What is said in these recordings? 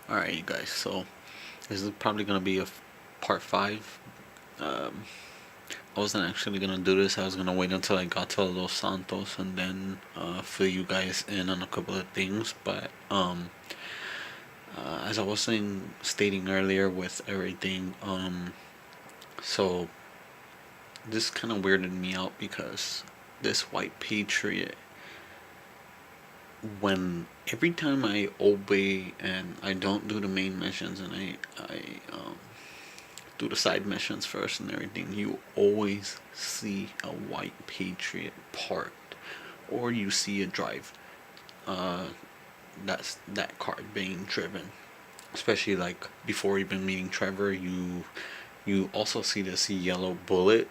Alright, you guys, so this is probably gonna be a part 5. I wasn't actually gonna do this. I was gonna wait until I got to Los Santos and then fill you guys in on a couple of things. But as I was stating earlier with everything, so this kind of weirded me out because this white patriot, when every time I obey and I don't do the main missions and I do the side missions first and everything, you always see a white patriot parked, or you see a drive. That's that card being driven. Especially like before even meeting Trevor, you also see this yellow bullet.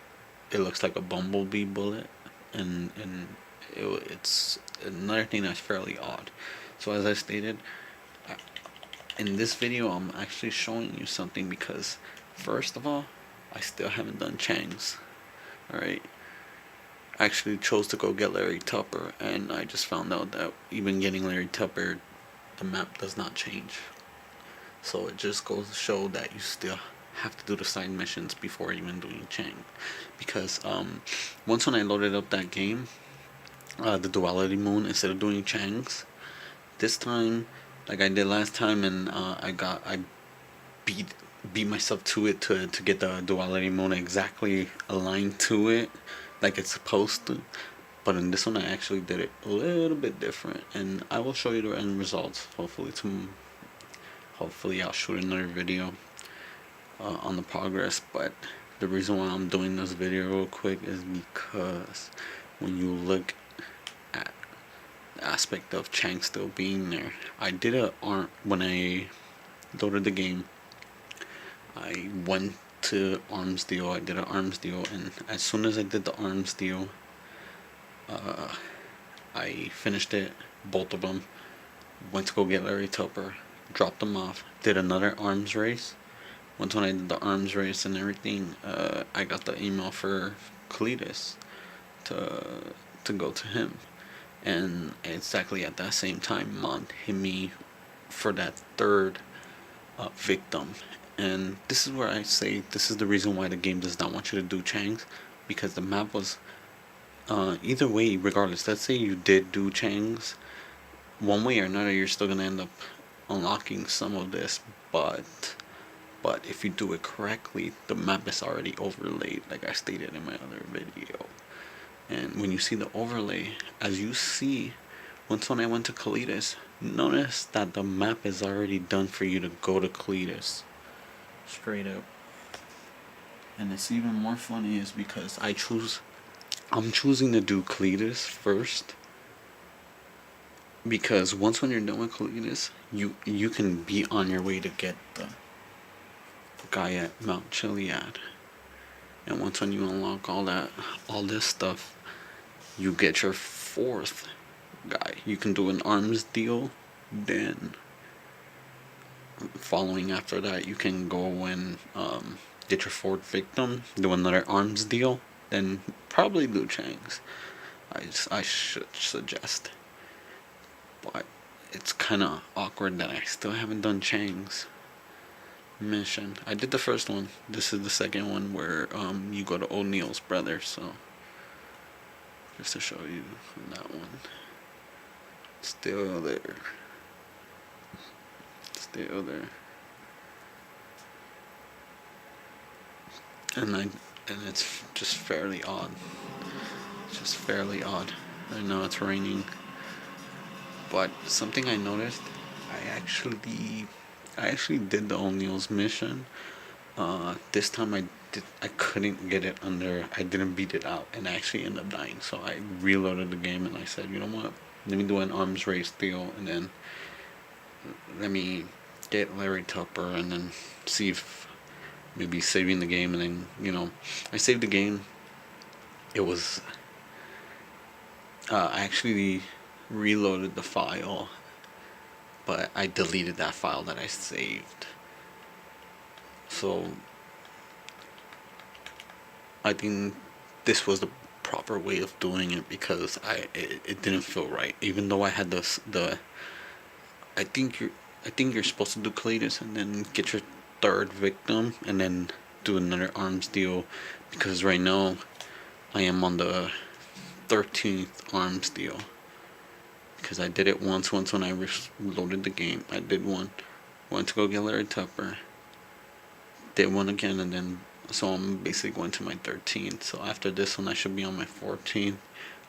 It looks like a bumblebee bullet, and it's another thing that's fairly odd. So as I stated, in this video I'm actually showing you something because first of all, I still haven't done Chang's. Alright, I actually chose to go get Larry Tupper, and I just found out that even getting Larry Tupper, the map does not change. So it just goes to show that you still have to do the side missions before even doing Chang. Because once when I loaded up that game, the Duality Moon, instead of doing Chang's, this time, like I did last time, and I beat myself to it to get the Duality Moon exactly aligned to it, like it's supposed to. But in this one, I actually did it a little bit different, and I will show you the end results. Hopefully I'll shoot another video on the progress. But the reason why I'm doing this video real quick is because when you look at the aspect of Chang still being there, I did when I loaded the game, I went to arms deal. I did an arms deal, and as soon as I did the arms deal, I finished it, both of them. Went to go get Larry Tupper, dropped them off, did another arms race. Once when I did the arms race and everything, I got the email for Cletus to go to him, and exactly at that same time, Mont hit me for that third victim. And this is where I say this is the reason why the game does not want you to do Chang's, because the map was either way, regardless. Let's say you did do Chang's, one way or another, you're still gonna end up unlocking some of this, but if you do it correctly, the map is already overlaid, like I stated in my other video. And when you see the overlay, as you see, once when I went to Cletus, notice that the map is already done for you to go to Cletus. Straight up. And it's even more funny is because I'm choosing to do Cletus first, because once when you're done with Cletus, you can be on your way to get the guy at Mount Chiliad. And once when you unlock all this stuff, you get your fourth guy. You can do an arms deal, then following after that, you can go and get your fourth victim, do another arms deal, then probably do Chang's. I should suggest. But it's kind of awkward that I still haven't done Chang's mission. I did the first one. This is the second one where you go to O'Neill's brother. So just to show you that one, still there, still there, and it's just fairly odd. It's just fairly odd. I know it's raining, but something I noticed, I actually did the O'Neill's mission. This time I couldn't get it under. I didn't beat it out, and I actually ended up dying. So I reloaded the game, and I said, you know what? Let me do an arms race deal, and then let me get Larry Tupper, and then see if maybe saving the game, and then I saved the game. It was I actually reloaded the file, but I deleted that file that I saved. So I think this was the proper way of doing it, because it didn't feel right. Even though I had I think I think you're supposed to do Cletus and then get your third victim and then do another arms deal, because right now I am on the 13th arms deal, because I did it once when I reloaded the game. I did one, went to go get Larry Tupper, did one again, and then so I'm basically going to my 13th. So after this one I should be on my 14th.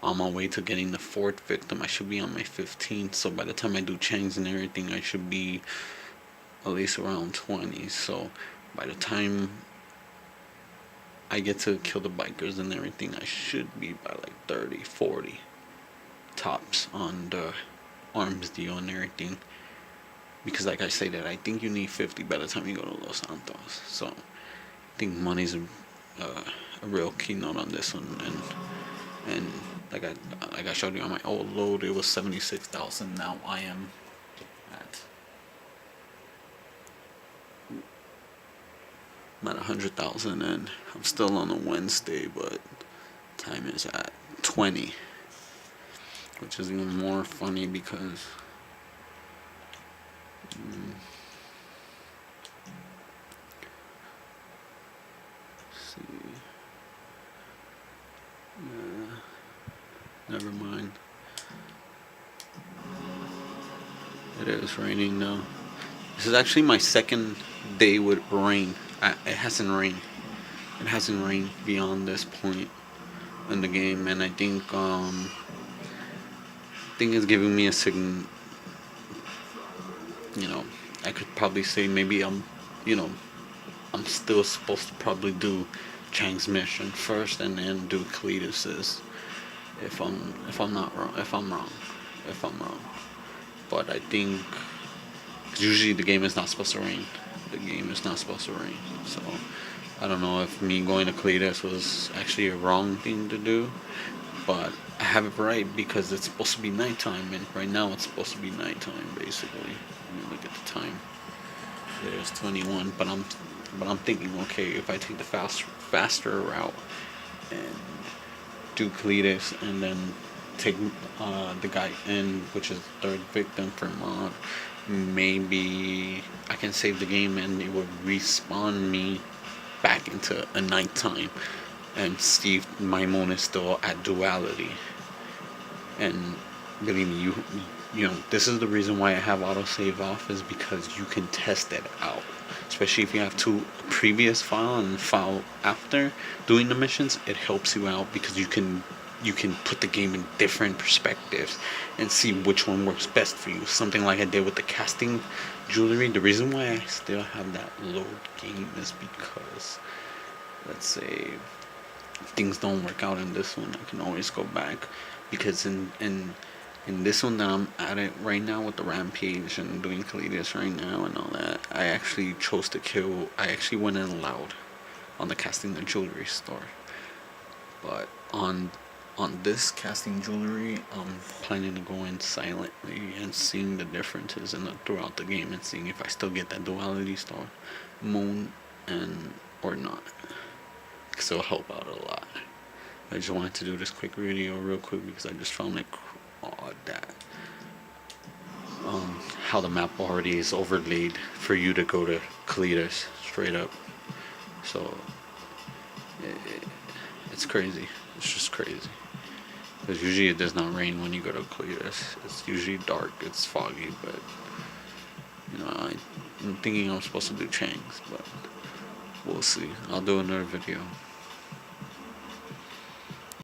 On my way to getting the fourth victim, I should be on my 15th. So by the time I do chains and everything, I should be at least around 20. So by the time I get to kill the bikers and everything, I should be by like 30, 40 tops on the arms deal and everything. Because like I say that, I think you need 50 by the time you go to Los Santos. So I think money's a real keynote on this one. And like I showed you on my old load, it was 76,000. Now I am at 100,000, and I'm still on a Wednesday, but time is at 20, which is even more funny because see, never mind. It is raining now. This is actually my second day with rain. It hasn't rained. It hasn't rained beyond this point in the game, and I think it's giving me a signal. You know, I could probably say maybe I'm still supposed to probably do Chang's mission first and then do Cletus's. If I'm wrong. But I think, 'cause usually the game is not supposed to rain. So I don't know if me going to Cletus was actually a wrong thing to do, but I have it right because it's supposed to be nighttime, and right now it's supposed to be nighttime basically. Let me look at the time. It is 21, but I'm thinking, okay, if I take the faster route and do Cletus and then take the guy in, which is third victim for mod, maybe I can save the game and it would respawn me back into a nighttime and see if my moon is still at duality. And believe me, you know, this is the reason why I have autosave off, is because you can test it out. Especially if you have two previous file and file after doing the missions, it helps you out because you can put the game in different perspectives and see which one works best for you. Something like I did with the casting jewelry. The reason why I still have that load game is because, let's say things don't work out in this one, I can always go back, because in this one that I'm at it right now with the rampage and doing Cletus right now and all that, I actually chose to kill. I actually went in loud on the casting the jewelry store, but on this casting jewelry, I'm planning to go in silently and seeing the differences throughout the game and seeing if I still get that duality star moon and or not, because it'll help out a lot. I just wanted to do this quick video real quick because I just found it odd that how the map already is overlaid for you to go to Cletus straight up. So it's crazy. It's just crazy. Because usually it does not rain when you go to Cletus. It's usually dark, it's foggy, but you know, I'm thinking I'm supposed to do Chang's, but we'll see. I'll do another video.